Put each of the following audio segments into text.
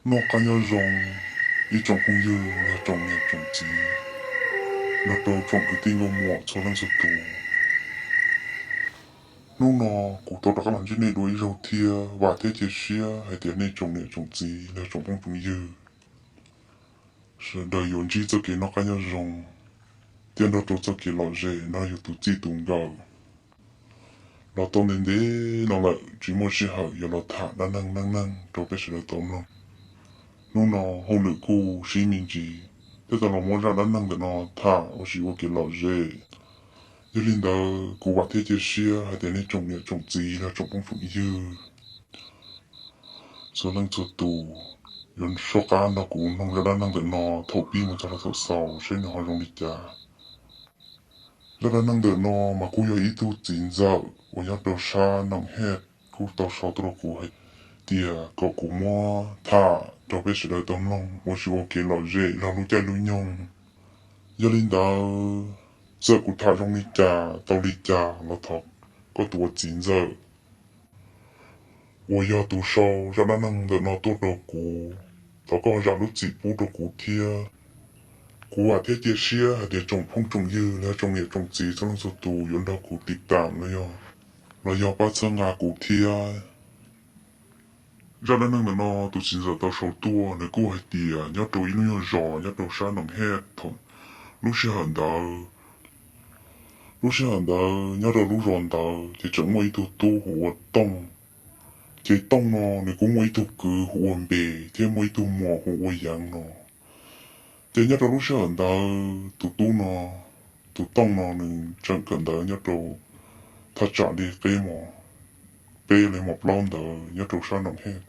nó cá nhau rồng ý trồng cũng như là trồng nhẹ trồng gì nó đâu trồng cái tinh ngô mọ cho năng sụt tù nó nó cụ tao đã làm cho nên đuổi rau thia và thế chỉ xia hay tiền nên trồng nhẹ trồng gì là trồng không trồng như sự đời yến chi cho cái nó cá nhau rồng tiền đó cho cái lọ rễ nó yêu tụ chi tung gạo nó tao nên đấy nó lại chỉ muốn xí hở giờ nó thả năng năng năng cho biết sự tao nó nó hôm nữ cu xí mình gì thế là nó muốn ra năng để nó thả ở xí cái lọ rễ giờ linh đó cụ bà thế chia sẻ hay để nên trồng nhẹ trồng gì là trồng không phụ như số lần số tù yon số cá nó cũng nông ra đang năng để nó thổ pi mà cho nó thổ sầu sẽ nó dùng đi cha ra đang năng để nó mà cụ yêu ý tu chín giờ của nhà đầu xa nông hết cụ tàu sáu tàu cụ hay tia có cụ mua thả cho biết sự đời tông nông một số cái lọ rễ là lúc chạy lúc nhung giờ linh đó giờ cụ thả trong đi cha tàu đi cha nó thọ có tuổi 9 giờ我要读书，让咱能的那多的古，他讲让你自补的古贴，古啊贴这些还得种碰种叶，来种也种子，才能做读，用到古地淡了哟。那要把这牙古贴啊，让咱能的那都现在到手多，那古还低啊，要做一路要绕，要做山能黑痛，路是很大，路是很大，要做路软大，就整我一头多活动。cái tông nó cũng mấy tụ cứ huồn bề thế mấy tụ mỏ huồn yang nó thế nhất là lúc sau đó tụ tu nó tụ tông nó nên chẳng cần đó nhất là ta chọn đi cái mỏ bê lấy một lon đó nhất là sao nó hết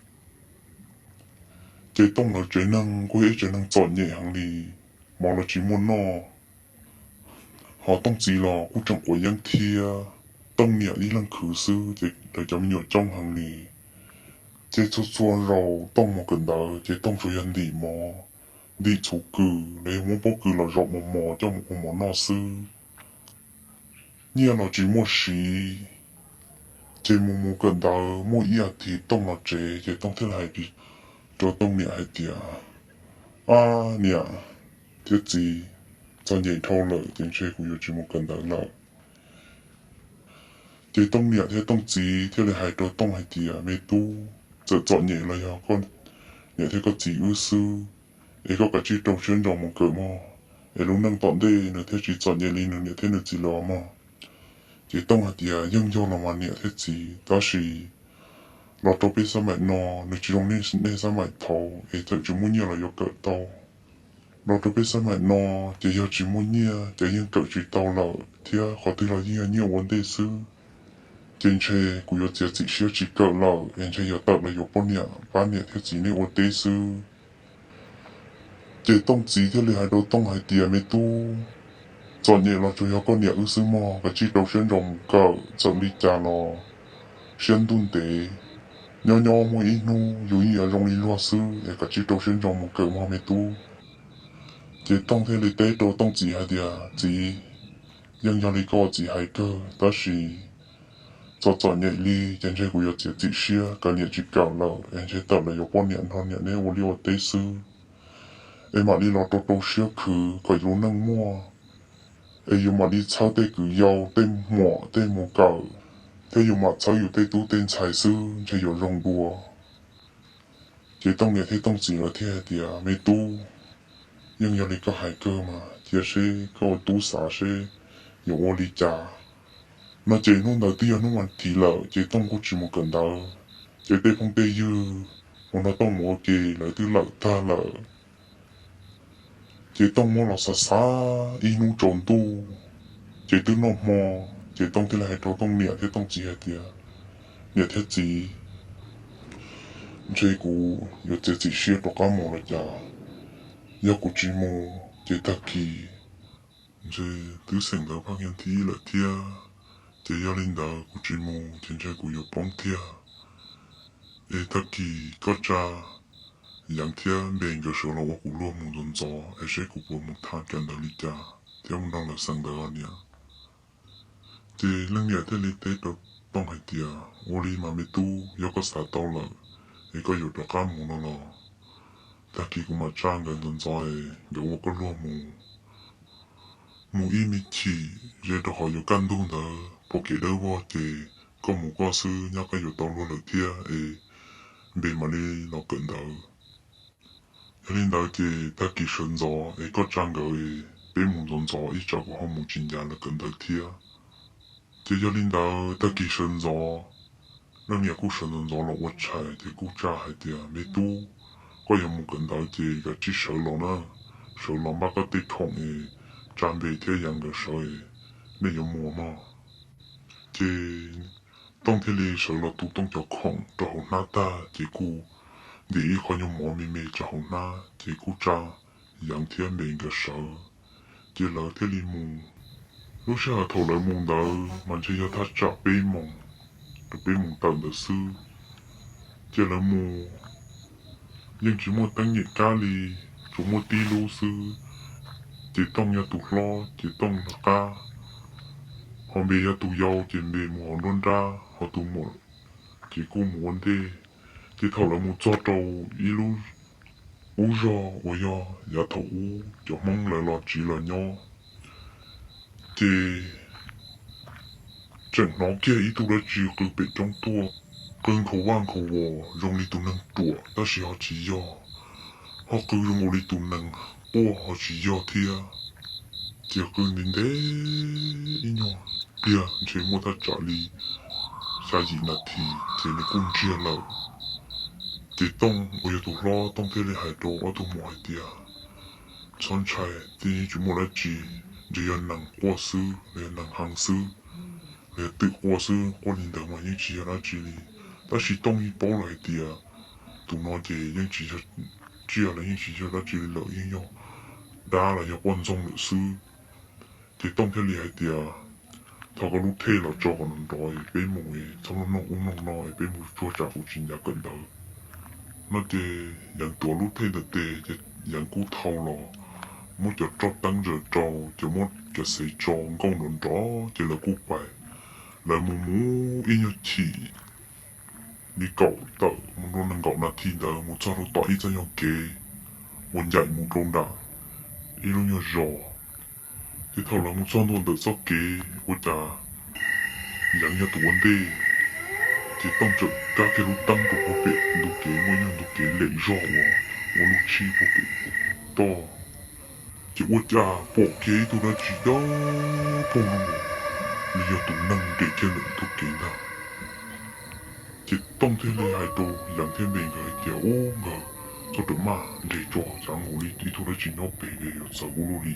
cái tông nó chỉ năng có thể chỉ năng chọn nhẹ hàng đi mà là chỉ muốn nó họ tông gì là cũng chẳng có yang thia tông nhẹ đi lăng khử sư thì để cho mình trong hàng đi chế cho chuan rau tông một cần đó chế tông cho yên đi mò đi chủ cử lấy muốn bố cử là rộng một mò cho một mò nó sư như nó chỉ mua xí chế một cần đó mua ý thì tông là chế tông thế này đi cho tông nhẹ hay tiệt nhẹ thiết gì cho nhẹ thâu lợi tiền chế của yêu chỉ một cần đó là chế tông nhẹ thế tông gì thế là hai cho tông hay tiệt mê tu giờ chọn nhẹ là ya con nhẹ thế có chỉ ưu sư ấy có cả chỉ trồng xuyên dòng một cỡ mà ấy lúc năng tọn đây nữa thế chỉ chọn nhẹ lên nữa nhẹ thế nữa chỉ lo mà chỉ tông hạt ya nhưng do là mà nhẹ thế chỉ đó là nó cho biết sao mày nó chỉ dùng nên sao mày thầu ấy thật chỉ muốn nhẹ là do cỡ tàu nó cho biết sao mày chỉ do chỉ muốn nhẹ chỉ nhưng cỡ chỉ tàu là thì khó từ là nhiều vấn đề sư trên xe của yêu chỉ siêu chỉ cỡ lợ trên xe yêu tập là yêu bao nhiêu theo chỉ nên ổn định sư chế tông chỉ theo lời hai đầu tông hai tiền mấy tu chọn nhẹ là chủ yếu con nhẹ ư sư mò cái chỉ đầu xuyên rồng cỡ chọn đi trả nó xuyên tuân tế nhỏ nhỏ mỗi ít nu dù như là rồng đi loa sư để cái chỉ đầu xuyên rồng một cỡ mà mấy tu chế tông theo lời tế đầu tông chỉ hai tiền chỉ nhưng do lý có chỉ hai cơ đó là cho chọn nhẹ ly trên chơi của yêu chỉ xia cả nhẹ chỉ cào lẩu em chơi tập là yêu quan nhẹ hơn nhẹ nên vô liu tế sư em mà đi lo tô xia khử coi luôn năng mua em yêu mà đi抄tế cứ yêu tế mỏ cào thế yêu mà抄yêu tế tu tên tài sư chơi yêu rong đùa chỉ tông nhẹ thế tông chỉ là thế thì mấy tu nhưng yêu lý có hai cơ mà thì sẽ có tu xả sẽ yêu vô lý trả mà chế nó đầu tiên nó hoàn thì là chế tông có chỉ một cần đó chế tê không tê dư mà nó tông một kì lại tư lợi ta là chế tông một là xa xa y nu tròn tu chế tư nó mò chế tông thế là hai trò tông nhẹ thế tông chỉ hai tia nhẹ thế gì chế cú yo chế chỉ xia cho cá mò là chả yo cú chỉ mò chế ta kỳ chế tứ sinh đó phát hiện thì là tia chế yo linh đó cú chỉ mò trên chế cú yo bóng tia e ta kỳ có cha yang tia bên cái số là cú lo mù dồn gió e sẽ cú bộ mù thang cần đó lý cha theo mù đang là sang đó nia chế lăng nhẹ thế lý tế đó tông hai tia ô lý mà mê tu yo có xả tao là e có yo đó cá mù nó ta kỳ cũng mà trang gần tuần rồi gấu một con luôn mù im chỉ rồi đó họ căn đun đó bộ kế đâu vô thì có một con sư nhắc cái yếu tố luôn được thia bên mà đi nó cận đó cho nên đó thì ta kỳ sơn gió có trang gấu bên mù dồn gió ít cho của họ mù chính nhà là cận đó thia thì cho nên đó ta kỳ sơn gió nâng nhà cú sơn dồn gió là quất chạy thì cú cha hay thì mấy tu có những một cận đó thì cái chỉ sợ nó sợ lòng bác có tích thủng trang bị thế yang cái sợ nên有mua mà thì当天里sợ là tụ tông cho khổng cho hồn na ta thì cú để ý khó những mỏ mì cho hồn na thì cú cha yang thiên mình cái sợ thì là thế li mù lúc sau thầu lại mù đó mình chỉ cho ta chạm bê mù cái bê mù tận được sư thì là mù nhưng chỉ một tăng nhiệt ca li chỉ một tí lô sư chỉ tông nhà tụ lo chỉ tông là ca họ bây giờ tụ dâu chỉ bề mù họ luôn ra họ tụ một chỉ cú muốn thế chỉ thầu là một cho trâu ý lu u do u do giờ thầu u cho mong là lo chỉ là nhau thì chẳng nó kia ý tụ đã chỉ cứ bị trong tua cơn khẩu vang khẩu vò dùng đi tụ năng tua ta chỉ họ chỉ do họ cứ dùng đi tụ năng ô họ chỉ do thia chỉ cứ nhìn thế ý nhau bia chỉ mua ta trả lý sao gì là thì nó cũng chia lợi thì tông bây giờ tụ lo tông thế này hải đồ ở tụ mọi tia son trai thì chúng mua là chỉ là năng qua sư là năng hàng sư là tự qua sư qua nhìn được mà những chỉ là chỉ ta chỉ tông ý bảo lại tia tụ nó thì những chỉ là những chỉ là chỉ lợi như nhau đa là do quan trọng luật sư thì tông thế này hải tia thằng có lúc thế là cho còn đòi bên mùi xong nó uống nó nói bên mùi chua chả cũng chỉ nhà cận đầu nó thì những tuổi lúc thế là tệ thì những cú thâu lò một giờ cho tăng giờ trâu thì một giờ xây trâu con đồn đó thì là cú bài là mù in như chỉ đi cậu tợ một đồn năng cậu là thì là một cho nó tỏi cho nhau kế một dạy một đồn đã in nó như giò thì thầu là một cho đồn được sau kế của ta những như tụ vấn đề thì tông trực các cái lúc tăng của bộ biệt lúc kế mỗi nhân lúc kế lệ giò một lúc chi bộ biệt to chỉ út cha bộ kế tụ đã chỉ đó phong luôn vì giờ tụ năng để trên lượng thuộc kế nào chỉ tông thế này hai tụ dạng thêm mình cái kiểu ô ngờ cho tụ mà để cho chẳng ngủ đi tụ đã chỉ nó bể để sợ ngủ đi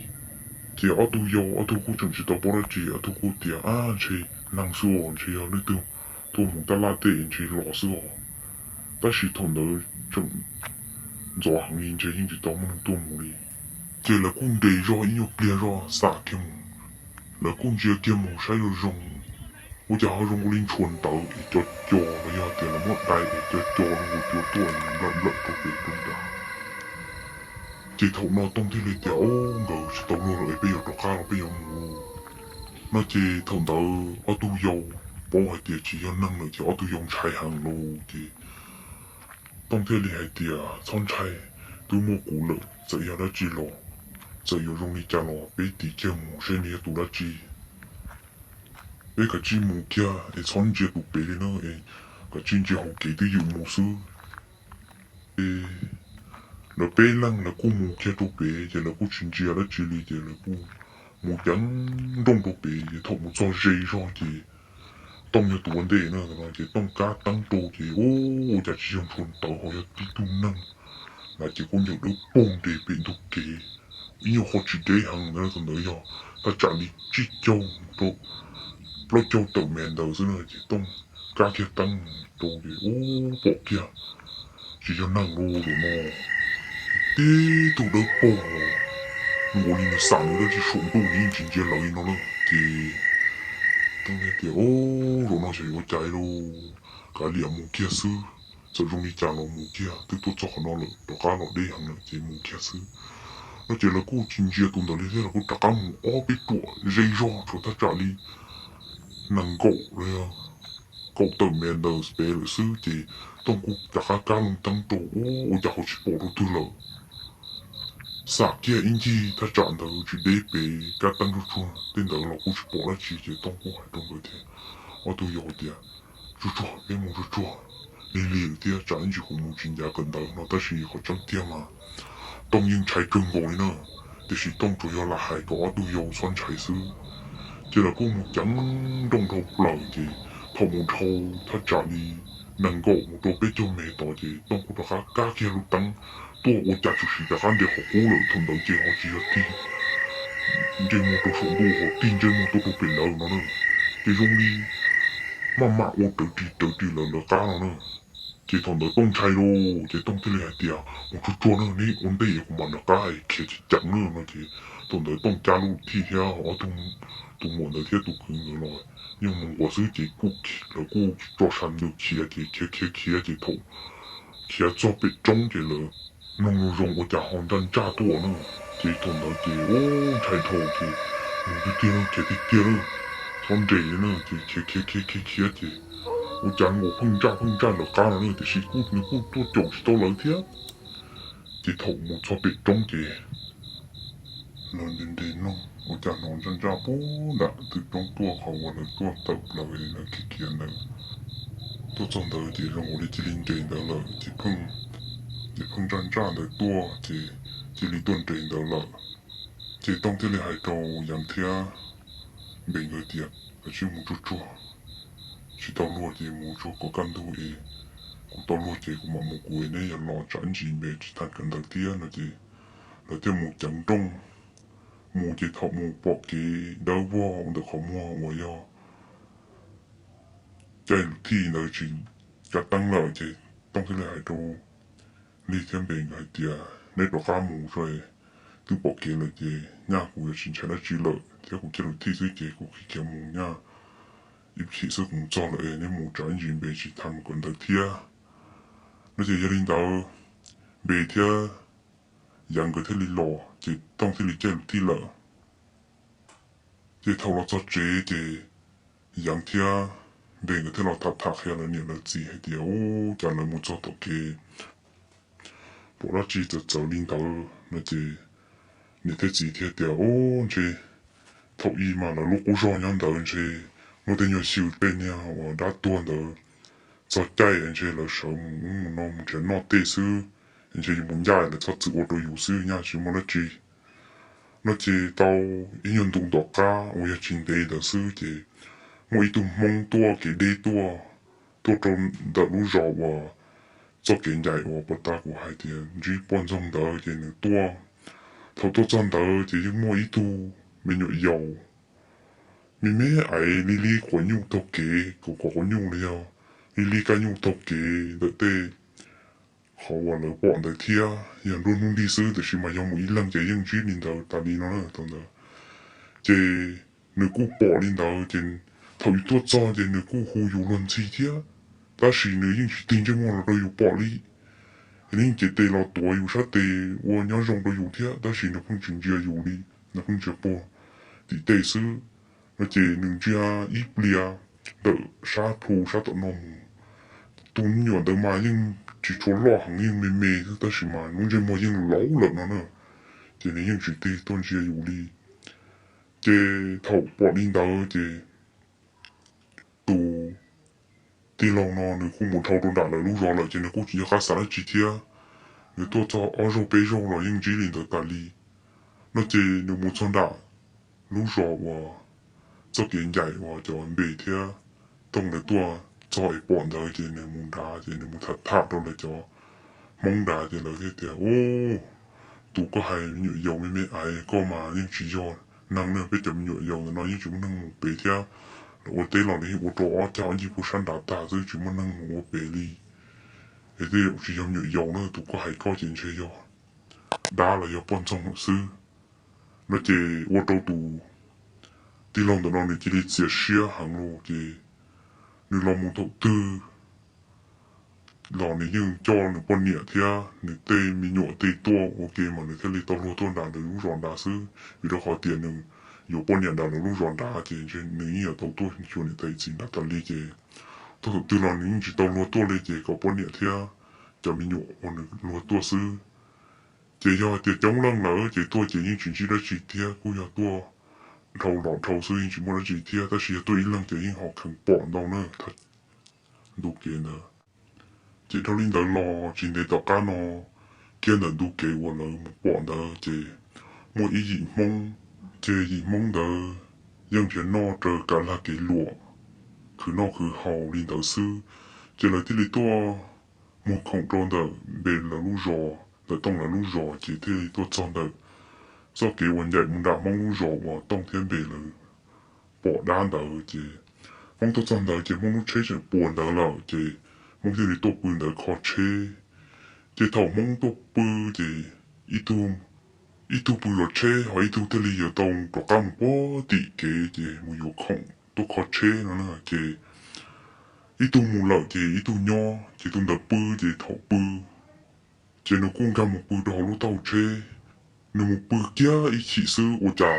thì ở tụ yêu ở tụ cũng chẳng chỉ tao bỏ ra chỉ ở tụ cũng tiệt chỉ năng suy ổn chỉ ở nơi tụ tụ muốn ta la tiền chỉ lọ suy ổn ta chỉ thằng đó chẳng rõ hàng nghìn chỉ những chỉ tao muốn tụ ngủ đi chỉ là cũng để cho những bia cho xả kim là cũng chỉ kim một sai rồi dùng我家好用零传导叫叫了呀，点了么带叫叫了我就多人了都别动的。chỉ thầu nó tông thế này tiểu ngờ chỉ tông nó lại bây giờ nó cao bây giờ mù nó chỉ thầu đó ở tu dầu bỏ hai tiền chỉ cho năng là chỉ ở tu dùng chạy hàng lô thì tông thế này hai tiền son chạy tu mua củ lợi giờ giờ đã chỉ lo giờ giờ dùng đi trả lo bây tỷ kia mù sẽ này tu đã chỉ bây cái chỉ mù kia để son chỉ tu bây nó cái chỉ chỉ học kỳ đi dùng mù sư là bé lăng là cô mù kia đồ bé giờ là cô chuyện gì là chỉ lý giờ là cô mù trắng đông đồ bé giờ thọ một cho dây rồi thì tông như tụ vấn đề nữa là thì tông cá tăng đồ thì ô giờ chỉ dùng thuần tàu họ là tí tu năng là chỉ có nhiều đứa bông để bị đồ kế ý nhiều họ chỉ để hàng nữa còn nữa rồi ta trả đi chỉ châu đồ lo châu tàu mèn đầu dưới này thì tông cá kia tăng đồ thì ô bộ kia chỉ cho năng đồ rồi mà tí tụ đỡ bò ngồi nhìn sẵn nữa chỉ xuống tụ nhìn chính chế lợi nó nữa thì tao nghe kiểu ô rồi nó sẽ có trái đâu cái liệm mù kia sư sẽ dùng đi trả nó mù kia tức tôi cho nó lợi đó cá nó đi hàng nữa thì mù kia sư nó chỉ là cô chính chế tụ đó đi thế là cô trả cá mù ó biết tụ dây do cho ta trả đi nằng gỗ rồi à cậu tờ mẹ nờ bé lỡ sư chỉ tông cú chả khá ca lông tăng tổ ô chả khó chỉ bỏ đồ tư lợ xã kia in chi ta chọn đầu chỉ đế bé cá tăng đồ chua tên đầu là cú chỉ bỏ ra chỉ tông cú hay tông cái thế ô tôi yếu tiệt chú chua bé mù chú chua lì lì tiệt chả anh chỉ không muốn chuyên gia cần đầu nó ta chỉ có trong tiệt mà tông yên trái cưng gọi nữa thì chỉ tông chủ yếu là hai có tôi yếu xoắn trái sư chỉ là cô một chẳng đông đầu lợn thì thầu một thầu ta trả đi能够我都被就没到的，当我把它加起来当，多我家就是在俺的好过了，同到这好几个地，这么多收入和地这么多都变了呢，这种的慢慢我得地了干了呢，这同到东菜咯，这东这里还的啊，我就做呢，你我得也慢了干，开始讲了那这，同到东加入地下我都我那天都可以了。因為我是只顧了顧做山路騎啊只只頭，騎啊做別種嘅了，弄用我家行燈炸多呢，只同到只哦柴頭只，我就跌了騎跌了，從這呢只啊只，我講我碰炸了干了呢，就是顧多就是到了天，只頭冇做別種嘅，兩點點咯。我家农真家不的，这种多好我的多得了为了去见了，多种的这种我的这里对的了，这碰真家的多，这里顿对的了，这冬天里还到阳天，每个点，而且木做做，去到落地木做个干都诶，我到落地我木过呢也老战士没去谈跟到点了这木讲中。mua chỉ thọ mua bỏ cái đâu vô được không mua mua yo cái thì nó chỉ cả tăng lợi chỉ tăng cái lại đâu đi thêm bên cái tia nếu đó cá mua rồi cứ bỏ cái là chỉ nhà cũng chỉ chỉ là chỉ lợi thế cũng chỉ là thì cái cũng khi kia mua nhà ít khi sẽ cũng cho lợi nếu mua trái gì về chỉ tham còn được thia nó chỉ gia đình đó về thia yang cái thế li lò chỉ tông thế li chơi thì lợ chỉ thầu nó cho chế chỉ yang thia về cái thế nó thạp hay là nhiều là gì hay điều cho nó muốn cho tổ cái bộ nó chỉ cho cháu linh đầu nó chỉ như thế gì thì điều chỉ thầu y mà là lúc cũng rõ nhau đầu chỉ nó tên nhiều siêu bên nha và đã tuôn đầu cho trái anh chỉ là sống nó chỉ nó tê sư anh chỉ muốn giải là cho tự tôi hiểu sư nha chỉ muốn nó chỉ tao ý nhận đúng đó cả我也真对的是的我一度梦多给你多中的路绕我做现在我不打过海的只半钟的给你多头多赚的这我一度没有有明明爱你你管用都给个管用了你干用都给的对好我了bọn的天อย่างรุ่นดีซื้อแต่ชิมายังมีลังใจยังชีลินดาวตาลีน้องตอนนั้นเจนึกูปอลินดาวเจนถอยตัวจ้าเจนึกูหูอยู่ลันซีเทียแต่สินึยังชิติงจะมองเราอยู่ปอลีนี่เจเตเราตัวอยู่ชาเตวันยังจงเราอยู่เทียแต่สินึกพุ่งจิงเจียอยู่ลีนึกพุ่งเจียปอติเตซื้อแล้วเจนึงเจียอีเปลียเดชาทูชาตนมตุนอยู่เดิมมายังchỉ cho lo hàng yên mê mê thế ta chỉ mà muốn chơi mua yên lẩu lợn nó nữa thì nên yên chỉ tê tôn chia yếu đi chế thầu bỏ linh đạo chế tù tê lòng nó nếu không muốn thầu đồn đại là lúc rồi lại chế nếu cũng chỉ khá xa chỉ thia nếu tôi cho ở rồi bây giờ là yên chỉ linh đạo ta li nó chế nếu muốn chọn đại lúc rồi và cho kiến giải và cho anh bề thia tông để tôi cho ai bọn đó thì nếu muốn đá thì nếu muốn thật đâu là cho mong đá thì là cái tiền tụ có hay nhựa dầu mấy ai có mà nhưng chỉ do năng nữa cái chấm nhựa dầu nó như chúng năng một bể theo ô tế là đấy ô tô cho anh chỉ phụ sản đá ta rồi chúng nó năng một bể đi thế thì chỉ do nhựa dầu nữa tụ có hay có chuyện chơi do đá là do bọn trong một sư nó chỉ ô tô tụ tí lòng đó nó chỉ đi chia sẻ hàng lô chỉ nếu lo muốn đầu tư lò này nhưng cho nó con nhẹ thia nếu tê mình nhọ tê to ok mà nếu thế li tao lô tôn đàn được lúc ròn đá sư vì đó khó tiền nhưng nhiều con nhẹ đàn được lúc ròn đá thì trên nếu như tao tôi chuyện này thấy chỉ là tao li thì từ nào những chỉ tàu lúa tua lên chỉ có bốn địa theo cho mình nhổ còn lúa tua sư chỉ do chỉ chống lăng lỡ chỉ tua chỉ những chuyện chỉ đã chỉ theo cũng do tua thầu lọ thầu sư chỉ muốn chỉ theo ta chỉ tôi ý lăng chỉ những họ cần bỏ đâu nữa thật đủ kia nữa chỉ thâu linh đỡ lò chỉ để tao cá nó kia là đủ kia hoặc là bỏ đỡ chỉ mỗi ý gì mong chỉ gì mong đỡ nhưng chỉ nó trở cả là cái lụaคือนอกคือเฮาลินเตอร์ซื้อเจเลยที่ลิตัวมุกของตอนเดอเบลละลูจอแต่ต้องละลูจอจีที่ตัวจอนเดอซอกเกวันใหญ่มุนดามองลูจอว่าต้องเทียนเบลเลยปอด้านเดอจีมองตัวจอนเดอจีมองลูกเชจะปวนเดอแล้วจีมองที่ลิตัวปืนเดอคอเชจีเท่ามองตัวปืนจีอีตูปืนรถเชหอยอีตูที่ลิอยู่ตรงตัวกำปอติเกจีมุยของตัวคอเชนั่นนะจีอีตูมูเหล่าจีอีตูย่อจีตูเดปื้อจีเถาปื้อจีนกุ้งกำมูปื้อดอลูเต้าเชนมูปื้อเกี้ยอีฉีซื้อโอจ่า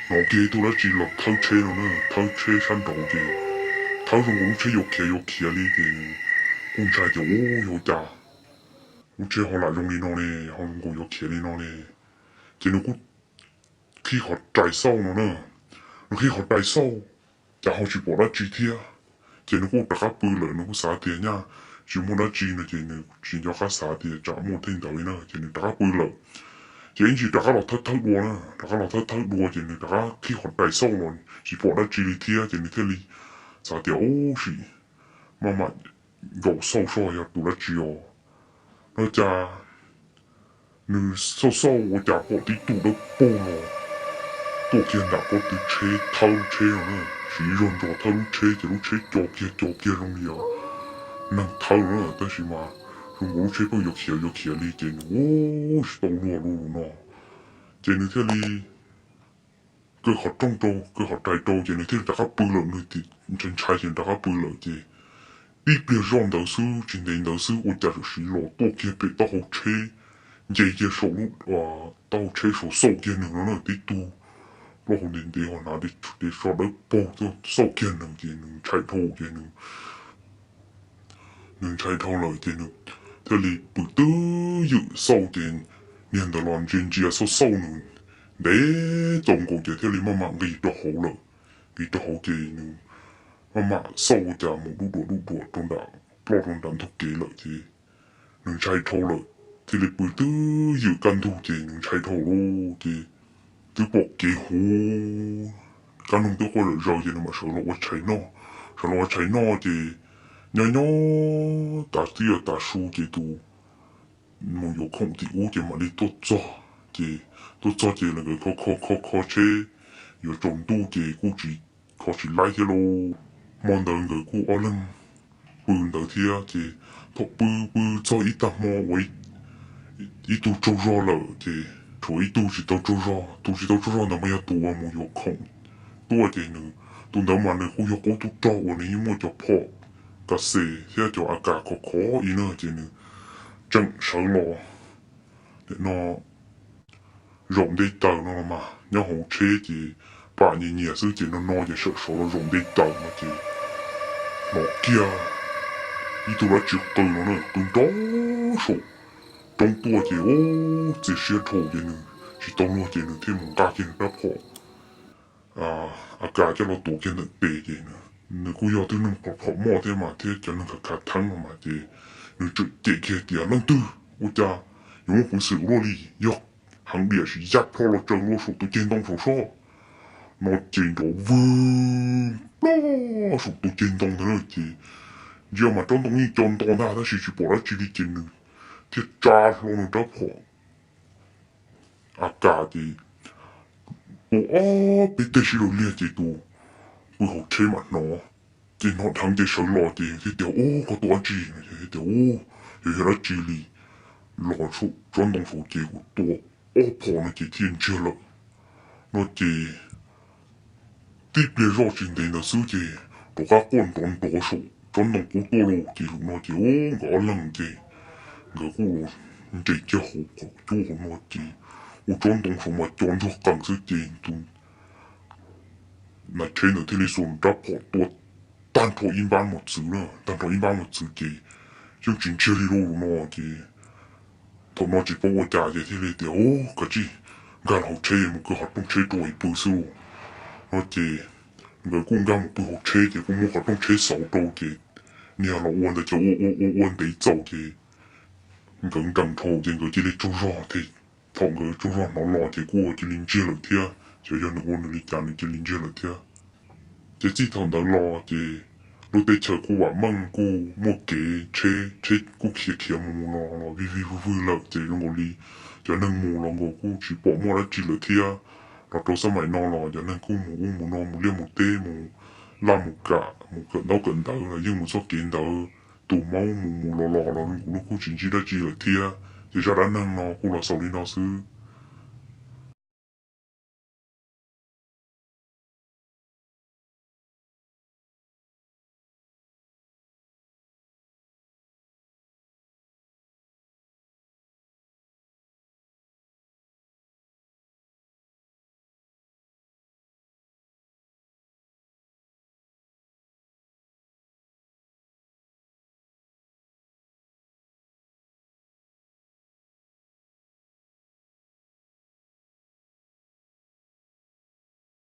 หนอเกตัวละจีหลอกเท้าเชนั่นนะเท้าเชชั้นดอกจีเท้าสมองเชยกเขียลีจีกุ้งชายจะโอ้โยจ่ากุ้งเชหอหลายลงลีนอเนี่ยหองกูยกเขียลีนอเนี่ยจีนกุ้งขี้ขอใจเศร้านั่นนะขี้ขอใจเศร้าจะเอาชีบอกละจีเทียchỉ nó cũng đặc bự lợi nó cũng xả tiền nha chỉ muốn đã chi nó chỉ cho các xả tiền trả một thiên đầu nữa chỉ nó đặc bự lợi chỉ anh chỉ đặc lọt thất đùa nè đặc lọt thất đùa chỉ nó đặc khi hoạt đại sâu rồi chỉ bỏ đã chi đi thia chỉ nó thia đi xả tiền ô xì mà gầu sâu sâu ya tụ đã chi ô nó chả nó sâu sâu của chả bỏ tí tụ đó bô nó tụ kia đã có tí chế thâu chế rồi chỉ dùng cho thâu lúc chế chỉ lúc chế cho kia trong nhiều năng thâu nữa但是嘛用我chế不有起哩真哦是到路喏真的这里个好中州个好带州真的这大家不了那的真差真大家不了的一边让导师真的导师我家就是老多kia被到好车这收入到车手收件那的多我好年地我拿啲啲刷得波都收件能见能砌套见能砌套来见能，这里不得有收件，面的乱见只收能，你中国嘅这里慢慢嘅都好了，嘅都好嘅能，慢慢收就冇路多中大，不中大都嘅了嘅，能砌套了，这里不得有干套嘅能砌套咯嘅。tôi bỏ cái hồ cái nông tôi coi là rồi thì mà sợ nó cháy nó thì nhỏ ta tia ta su thì tu một yếu không thì u thì mà đi tốt cho thì là cái khó chế yếu trồng tu thì cũng chỉ khó chỉ lấy cái lô mong đợi người cũng ở lưng bùn đợi thia thì thọ bư cho ít ta mò với ít tu trâu rò lợ thì所以都是到做啥，那么要多啊，没有空，多的呢，都那么呢，我要搞都到我呢，因为就破，个事现在就阿家可以呢，就呢，正手咯，那用得到那嘛，那好车就把年也是就那就手了用得到嘛就，老家，伊都来就到了呢，都多数。trong tua chỉ ô chỉ xe thổ gì nữa chỉ tông lo chỉ nữa thêm một ca kia đã phổ cả cho nó tổ kia nó bể gì nữa nó cũng do thứ nó có mò thế mà thế cho nó cả thắng mà thì nó chịu tệ kia tiền năng tư ô cha những cái sự lo đi yo hàng địa chỉ giáp thôi là chờ lo số tôi trên đông số số nó trên đó vương lo số tôi trên đông thế thì giờ mà trong đông như trong đông ta chỉ bỏ ra chỉ đi trên nữa thì cha luôn đó phổ cả thì bị tê xí rồi liền thì tụ bữa học chế mặt nó thì nó thằng thì sợ lò thì tiểu có tổ gì thì tiểu thì là chỉ li lò số trong đồng số thì của tổ phổ nó chỉ thiên chưa lợ nó chỉ tiếp biệt rõ trình đề là sư thì tổ các con tổ số trong đồng của tổ lô thì nó chỉ gõ lần thì người cô chỉ cho hồ chú hồ nó chỉ我转动什么转到港式电动，那车呢？这里说你打跑多单头一般冇字啦，单头一般冇字嘅，就真切哩路咯嘅，同我只幫我家嘅ที่เลยเดียวก็จีการ好車มันก็หัดต้อง車ตัวอีปื้สู้我嘅người cũng đang một bữa học車嘅，咁我หัดต้อง車手到嘅，你係老彎就彎地走嘅，咁咁拖嘅佢只你做咗嘅，同佢做咗攞攞嘅，我只連接嚟聽，就有人我你講你只連接嚟聽，就只同到攞嘅。lúc đấy chờ cô bảo măng cô mua kế chế chế cô kia kia mù nó vi là thì nó ngồi đi cho nên mù nó ngồi cô chỉ bỏ mua đã chỉ là thia nó đâu sao mày nó cho nên cô mù nó mù liên một tê mù làm một cả nó cần đỡ là nhưng một số kiện đỡ tủ máu mù nó nó cô chỉ là thia thì cho đã năng nó cô là sau đi nó sư